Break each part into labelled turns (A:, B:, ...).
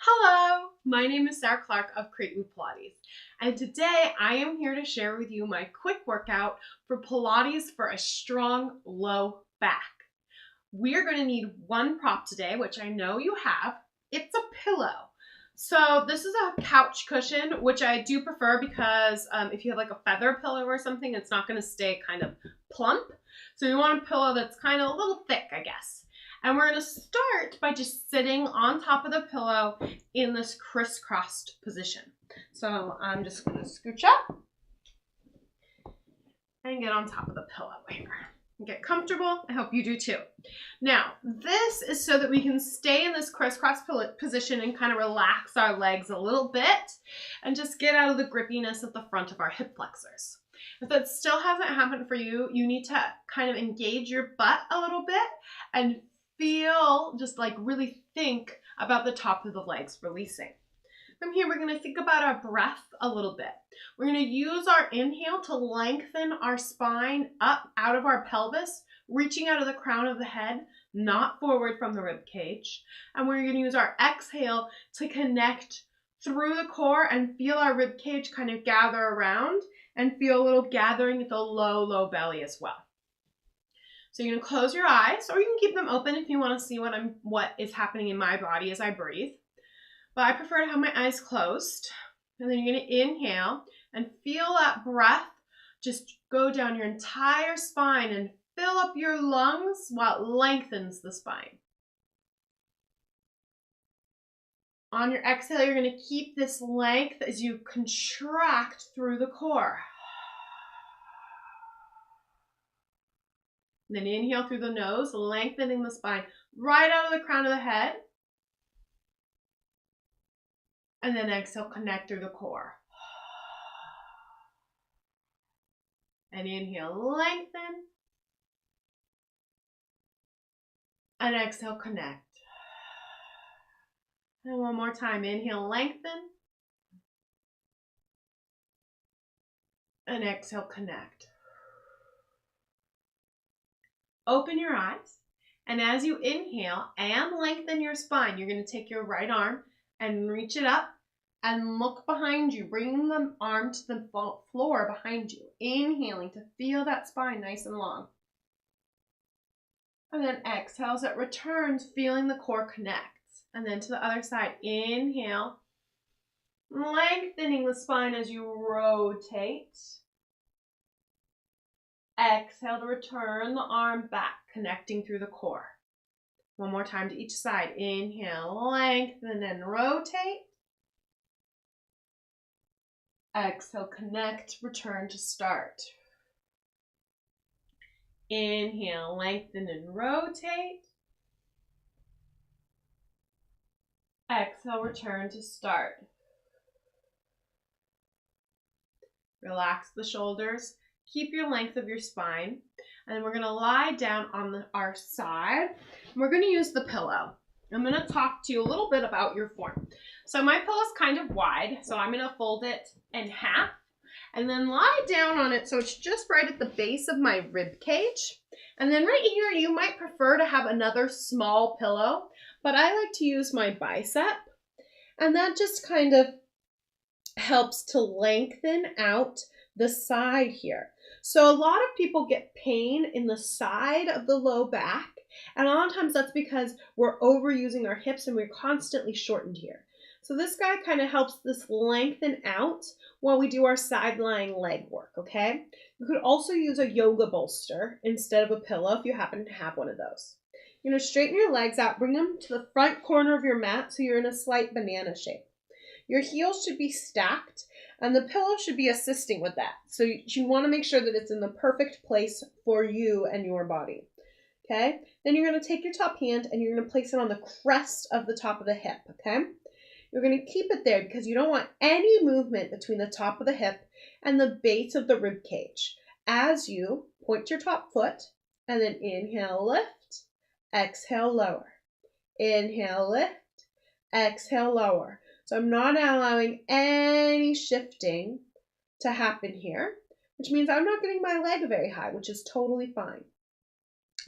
A: Hello, my name is Sarah Clark of Creighton Pilates, and today I am here to share with you my quick workout for Pilates for a strong low back. We are going to need one prop today, which I know you have. It's a pillow. So this is a couch cushion, which I do prefer because if you have like a feather pillow or something, it's not going to stay kind of plump. So you want a pillow that's kind of a little thick, I guess. And we're going to start by just sitting on top of the pillow in this crisscrossed position. So I'm just going to scooch up and get on top of the pillow here. Get comfortable. I hope you do too. Now, this is so that we can stay in this crisscross position and kind of relax our legs a little bit and just get out of the grippiness at the front of our hip flexors. If that still hasn't happened for you, you need to kind of engage your butt a little bit and feel, just like really think about the top of the legs releasing. From here, we're going to think about our breath a little bit. We're going to use our inhale to lengthen our spine up out of our pelvis, reaching out of the crown of the head, not forward from the rib cage. And we're going to use our exhale to connect through the core and feel our rib cage kind of gather around and feel a little gathering at the low belly as well. So you're going to close your eyes, or you can keep them open if you want to see what is happening in my body as I breathe. But I prefer to have my eyes closed. And then you're going to inhale and feel that breath just go down your entire spine and fill up your lungs while it lengthens the spine. On your exhale, you're going to keep this length as you contract through the core. And then inhale through the nose, lengthening the spine right out of the crown of the head. And then exhale, connect through the core. And inhale, lengthen. And exhale, connect. And one more time, inhale, lengthen. And exhale, connect. Open your eyes. And as you inhale and lengthen your spine, you're going to take your right arm and reach it up and look behind you. Bring the arm to the floor behind you. Inhaling to feel that spine nice and long. And then exhale as it returns, feeling the core connect. And then to the other side, inhale, lengthening the spine as you rotate. Exhale to return the arm back, connecting through the core. One more time to each side. Inhale, lengthen and rotate. Exhale, connect, return to start. Inhale, lengthen and rotate. Exhale, return to start. Relax the shoulders. Keep your length of your spine. And then we're going to lie down on our side. And we're going to use the pillow. I'm going to talk to you a little bit about your form. So my pillow is kind of wide, so I'm going to fold it in half and then lie down on it so it's just right at the base of my rib cage. And then right here, you might prefer to have another small pillow, but I like to use my bicep. And that just kind of helps to lengthen out the side here. So a lot of people get pain in the side of the low back, and a lot of times that's because we're overusing our hips and we're constantly shortened here. So this guy kind of helps this lengthen out while we do our side lying leg work, okay? You could also use a yoga bolster instead of a pillow if you happen to have one of those. You're going to straighten your legs out, bring them to the front corner of your mat so you're in a slight banana shape. Your heels should be stacked, and the pillow should be assisting with that. So you want to make sure that it's in the perfect place for you and your body. Okay? Then you're going to take your top hand and you're going to place it on the crest of the top of the hip. Okay? You're going to keep it there because you don't want any movement between the top of the hip and the base of the rib cage. As you point your top foot and then inhale, lift, exhale, lower. Inhale, lift, exhale, lower. So I'm not allowing any shifting to happen here, which means I'm not getting my leg very high, which is totally fine.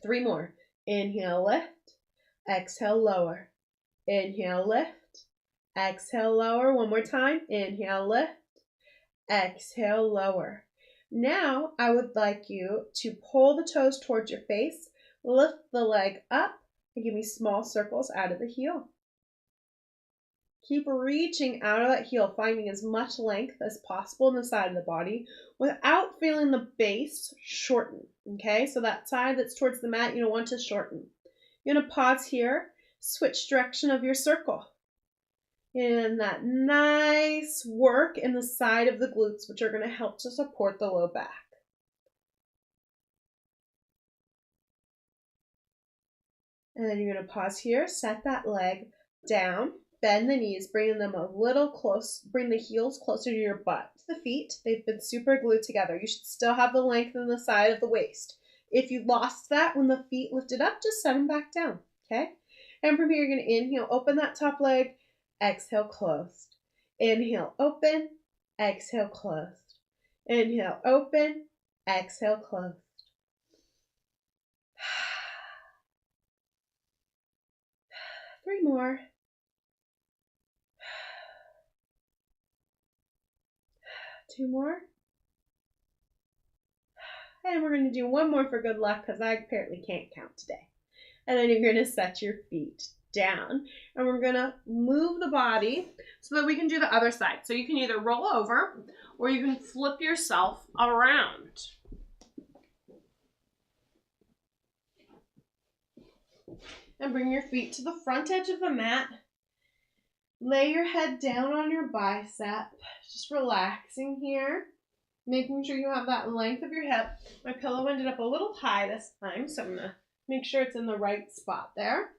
A: 3 more. Inhale, lift. Exhale, lower. Inhale, lift. Exhale, lower. One more time. Inhale, lift. Exhale, lower. Now, I would like you to pull the toes towards your face, lift the leg up, and give me small circles out of the heel. Keep reaching out of that heel, finding as much length as possible in the side of the body without feeling the base shorten, okay? So that side that's towards the mat, you don't want to shorten. You're going to pause here, switch direction of your circle. And that nice work in the side of the glutes, which are going to help to support the low back. And then you're going to pause here, set that leg down, bend the knees, bringing them a little close, bring the heels closer to your butt. The feet, they've been super glued together. You should still have the length in the side of the waist. If you lost that when the feet lifted up, just set them back down, okay? And from here, you're going to inhale, open that top leg, exhale, closed. Inhale, open, exhale, closed. Inhale, open, exhale, closed. 3 more. 2 more. And we're going to do 1 more for good luck because I apparently can't count today. And then you're going to set your feet down. And we're going to move the body so that we can do the other side. So you can either roll over or you can flip yourself around. And bring your feet to the front edge of the mat. Lay your head down on your bicep. Just relaxing here. Making sure you have that length of your hip. My pillow ended up a little high this time, so I'm going to make sure it's in the right spot there.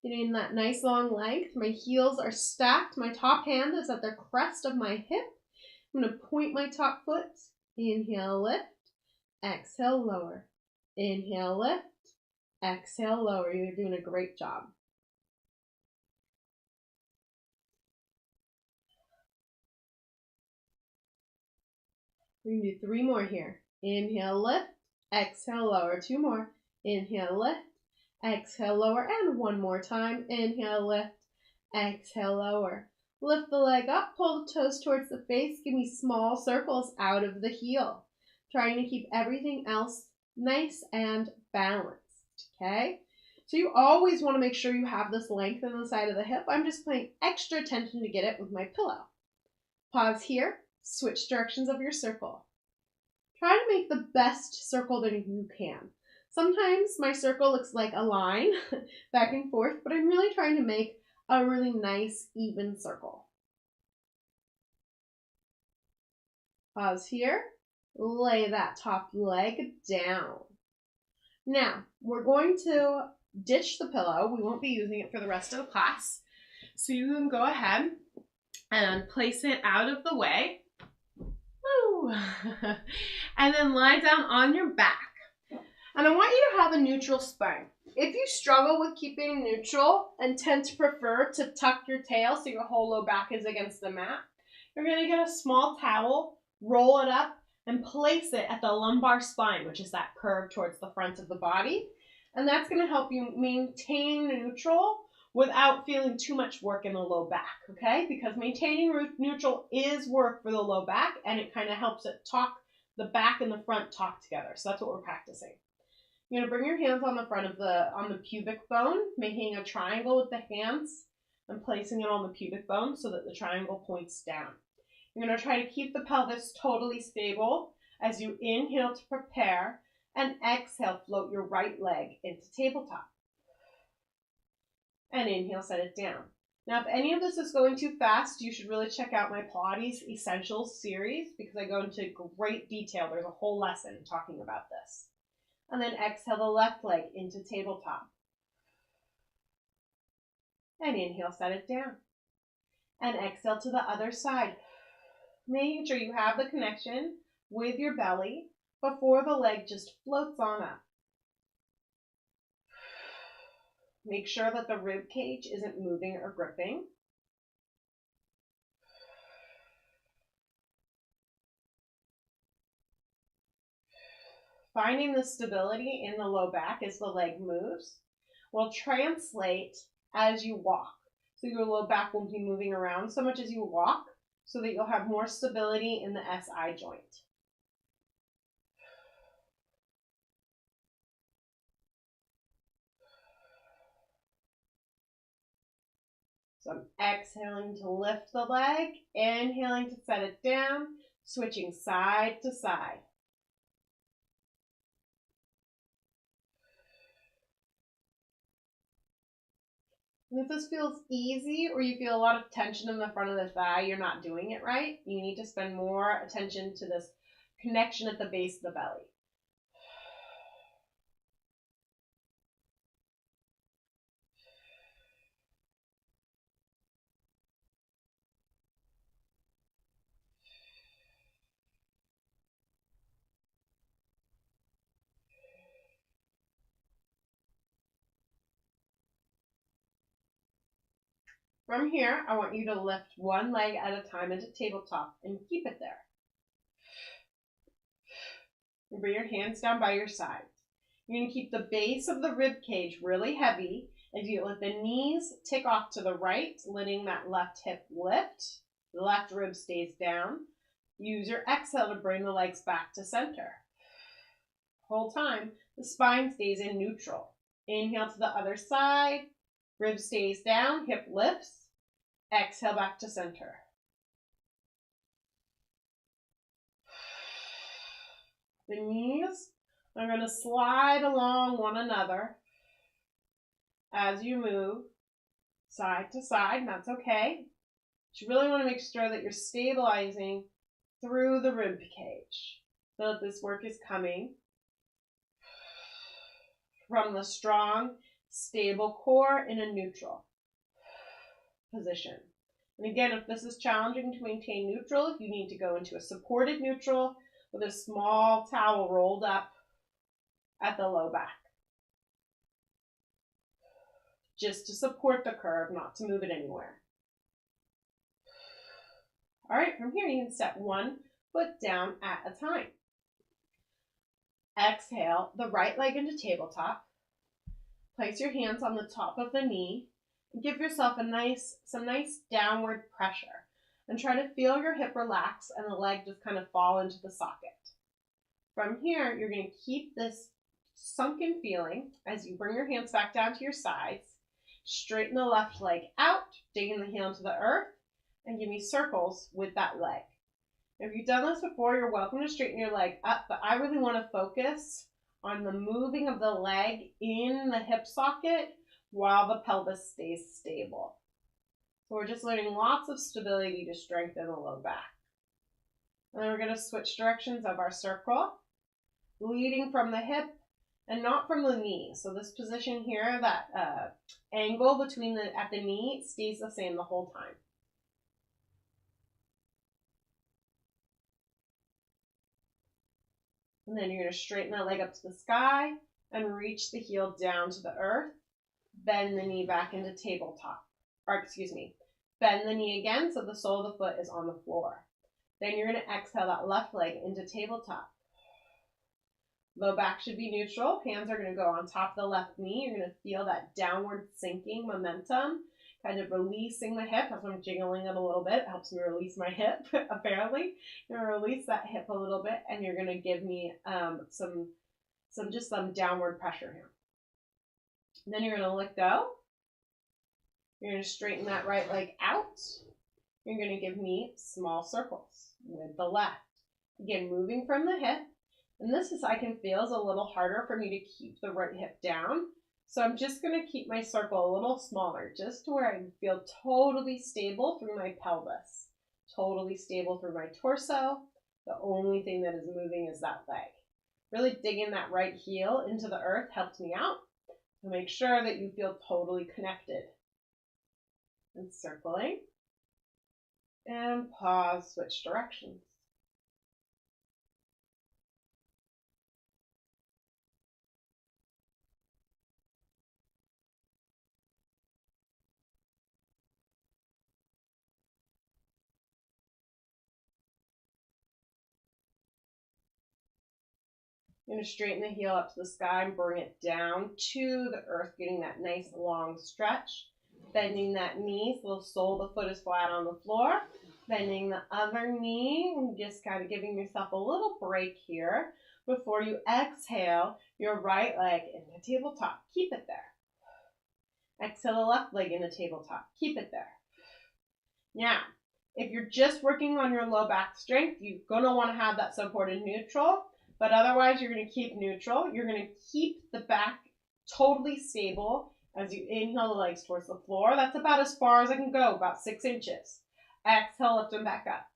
A: Getting that nice long length. My heels are stacked. My top hand is at the crest of my hip. I'm going to point my top foot. Inhale, lift. Exhale, lower. Inhale, lift. Exhale, lower. You're doing a great job. We're going to do 3 more here. Inhale, lift. Exhale, lower. 2 more. Inhale, lift. Exhale, lower. And 1 more time. Inhale, lift. Exhale, lower. Lift the leg up. Pull the toes towards the face. Give me small circles out of the heel. Trying to keep everything else nice and balanced. Okay? So you always want to make sure you have this length in the side of the hip. I'm just paying extra attention to get it with my pillow. Pause here. Switch directions of your circle. Try to make the best circle that you can. Sometimes my circle looks like a line back and forth, but I'm really trying to make a really nice, even circle. Pause here. Lay that top leg down. Now, we're going to ditch the pillow. We won't be using it for the rest of the class. So you can go ahead and place it out of the way. Woo! And then lie down on your back. And I want you to have a neutral spine. If you struggle with keeping neutral and tend to prefer to tuck your tail so your whole low back is against the mat, you're going to get a small towel, roll it up, and place it at the lumbar spine, which is that curve towards the front of the body. And that's going to help you maintain neutral without feeling too much work in the low back, okay? Because maintaining neutral is work for the low back, and it kind of helps it talk, the back and the front talk together. So that's what we're practicing. You're going to bring your hands on the front of on the pubic bone, making a triangle with the hands and placing it on the pubic bone so that the triangle points down. You're going to try to keep the pelvis totally stable as you inhale to prepare and exhale, float your right leg into tabletop. And inhale, set it down. Now, if any of this is going too fast, you should really check out my Pilates Essentials series because I go into great detail. There's a whole lesson talking about this. And then exhale the left leg into tabletop. And inhale, set it down. And exhale to the other side. Making sure you have the connection with your belly before the leg just floats on up. Make sure that the rib cage isn't moving or gripping. Finding the stability in the low back as the leg moves will translate as you walk. so your low back won't be moving around so much as you walk, so that you'll have more stability in the SI joint. So I'm exhaling to lift the leg, inhaling to set it down, switching side to side. And if this feels easy or you feel a lot of tension in the front of the thigh, you're not doing it right. You need to spend more attention to this connection at the base of the belly. From here, I want you to lift one leg at a time into tabletop and keep it there. And bring your hands down by your sides. You're going to keep the base of the rib cage really heavy as you let the knees tick off to the right, letting that left hip lift. The left rib stays down. Use your exhale to bring the legs back to center. Whole time, the spine stays in neutral. Inhale to the other side. Rib stays down, hip lifts. Exhale back to center. The knees are going to slide along one another as you move side to side, and that's okay. But you really want to make sure that you're stabilizing through the rib cage so that this work is coming from the strong, stable core in a neutral position. And again, if this is challenging to maintain neutral, you need to go into a supported neutral with a small towel rolled up at the low back. Just to support the curve, not to move it anywhere. All right, from here you can step one foot down at a time. Exhale the right leg into tabletop. Place your hands on the top of the knee and give yourself some nice downward pressure. And try to feel your hip relax and the leg just kind of fall into the socket. From here, you're going to keep this sunken feeling as you bring your hands back down to your sides. Straighten the left leg out, digging the heel into the earth, and give me circles with that leg. If you've done this before, you're welcome to straighten your leg up, but I really want to focus on the moving of the leg in the hip socket while the pelvis stays stable. So we're just learning lots of stability to strengthen the low back. And then we're going to switch directions of our circle, leading from the hip and not from the knee. So this position here, that angle between at the knee stays the same the whole time. And then you're going to straighten that leg up to the sky and reach the heel down to the earth. Bend the knee back into tabletop. Bend the knee again so the sole of the foot is on the floor. Then you're going to exhale that left leg into tabletop. Low back should be neutral. Hands are going to go on top of the left knee. You're going to feel that downward sinking momentum, kind of releasing the hip. That's why I'm jiggling it a little bit. It helps me release my hip, apparently. You're going to release that hip a little bit, and you're going to give me some downward pressure here. And then you're going to let go. You're going to straighten that right leg out. You're going to give me small circles with the left. Again, moving from the hip. And this is, I can feel, is a little harder for me to keep the right hip down. So I'm just going to keep my circle a little smaller, just to where I feel totally stable through my pelvis. Totally stable through my torso. The only thing that is moving is that leg. Really digging that right heel into the earth helps me out to make sure that you feel totally connected. And circling. And pause, switch directions. You're going to straighten the heel up to the sky and bring it down to the earth, getting that nice long stretch. Bending that knee so the sole of the foot is flat on the floor. Bending the other knee and just kind of giving yourself a little break here before you exhale your right leg into tabletop. Keep it there. Exhale the left leg into tabletop. Keep it there. Now, if you're just working on your low back strength, you're going to want to have that support in neutral, but otherwise you're going to keep neutral. You're going to keep the back totally stable as you inhale the legs towards the floor. That's about as far as I can go, about 6 inches. Exhale, lift them back up.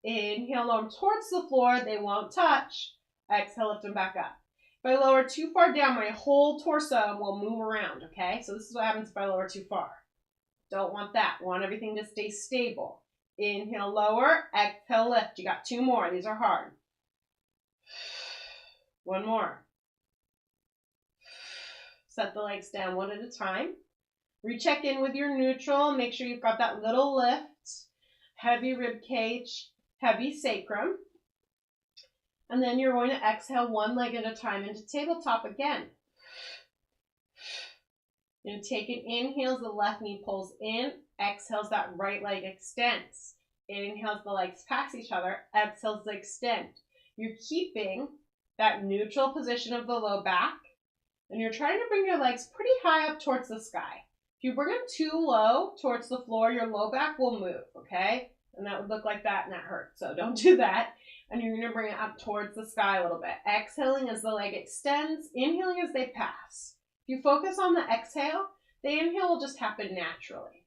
A: Inhale, lower them towards the floor. They won't touch. Exhale, lift them back up. If I lower too far down, my whole torso will move around, okay? So this is what happens if I lower too far. Don't want that. Want everything to stay stable. Inhale, lower. Exhale, lift. You got 2 more. These are hard. 1 more. Set the legs down 1 at a time. Recheck in with your neutral. Make sure you've got that little lift. Heavy rib cage, heavy sacrum. And then you're going to exhale 1 leg at a time into tabletop again. You're going to take an inhale as the left knee pulls in. Exhales, that right leg extends. Inhales, the legs pass each other. Exhales, they extend. You're keeping that neutral position of the low back. And you're trying to bring your legs pretty high up towards the sky. If you bring them too low towards the floor, your low back will move, okay? And that would look like that and that hurts. So don't do that. And you're going to bring it up towards the sky a little bit. Exhaling as the leg extends. Inhaling as they pass. If you focus on the exhale, the inhale will just happen naturally.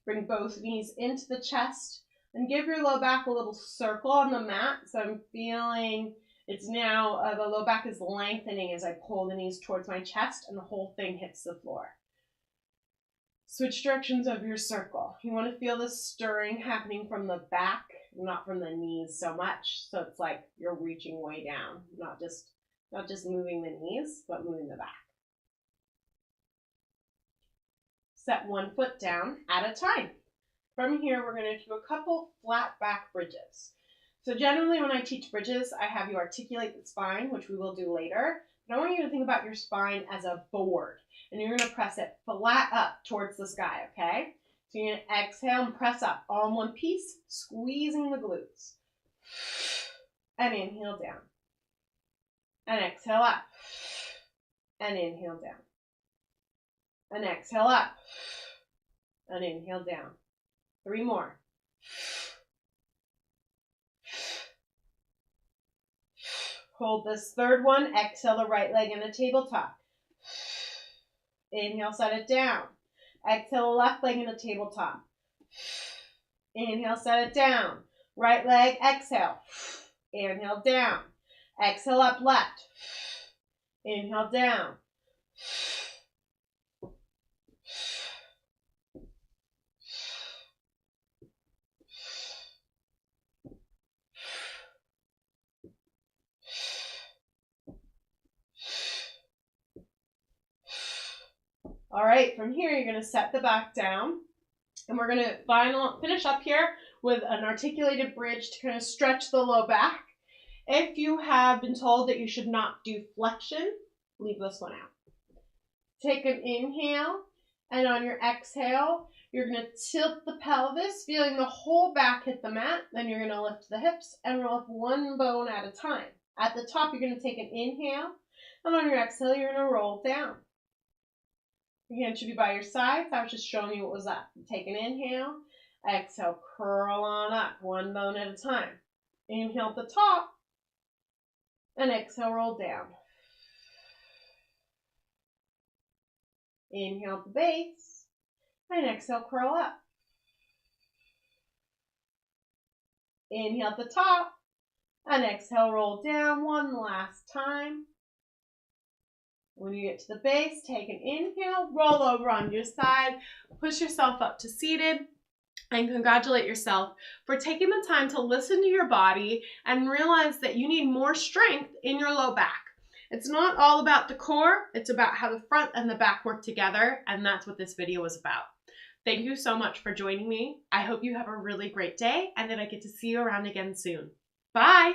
A: Bring both knees into the chest and give your low back a little circle on the mat. So I'm feeling it's now, the low back is lengthening as I pull the knees towards my chest and the whole thing hits the floor. Switch directions of your circle. You want to feel the stirring happening from the back, not from the knees so much. So it's like you're reaching way down, not just moving the knees, but moving the back. Set 1 foot down at a time. From here, we're going to do a couple flat back bridges. So generally when I teach bridges, I have you articulate the spine, which we will do later. But I want you to think about your spine as a board. And you're going to press it flat up towards the sky, okay? So you're going to exhale and press up all in one piece, squeezing the glutes. And inhale down. And exhale up. And inhale down. And exhale up. And inhale down. 3 more. Hold this 3rd one. Exhale the right leg in the tabletop. Inhale, set it down. Exhale the left leg in the tabletop. Inhale, set it down. Right leg, exhale. Inhale, down. Exhale, up, left. Inhale, down. All right, from here, you're going to set the back down, and we're going to finish up here with an articulated bridge to kind of stretch the low back. If you have been told that you should not do flexion, leave this one out. Take an inhale, and on your exhale, you're going to tilt the pelvis, feeling the whole back hit the mat. Then you're going to lift the hips and roll up 1 bone at a time. At the top, you're going to take an inhale, and on your exhale, you're going to roll down. Your hand should be by your sides. I was just showing you what was up. Take an inhale, exhale, curl on up, 1 bone at a time. Inhale at the top, and exhale, roll down. Inhale at the base, and exhale, curl up. Inhale at the top, and exhale, roll down 1 last time. When you get to the base, take an inhale, roll over on your side, push yourself up to seated, and congratulate yourself for taking the time to listen to your body and realize that you need more strength in your low back. It's not all about the core, it's about how the front and the back work together, and that's what this video is about. Thank you so much for joining me. I hope you have a really great day and that I get to see you around again soon. Bye.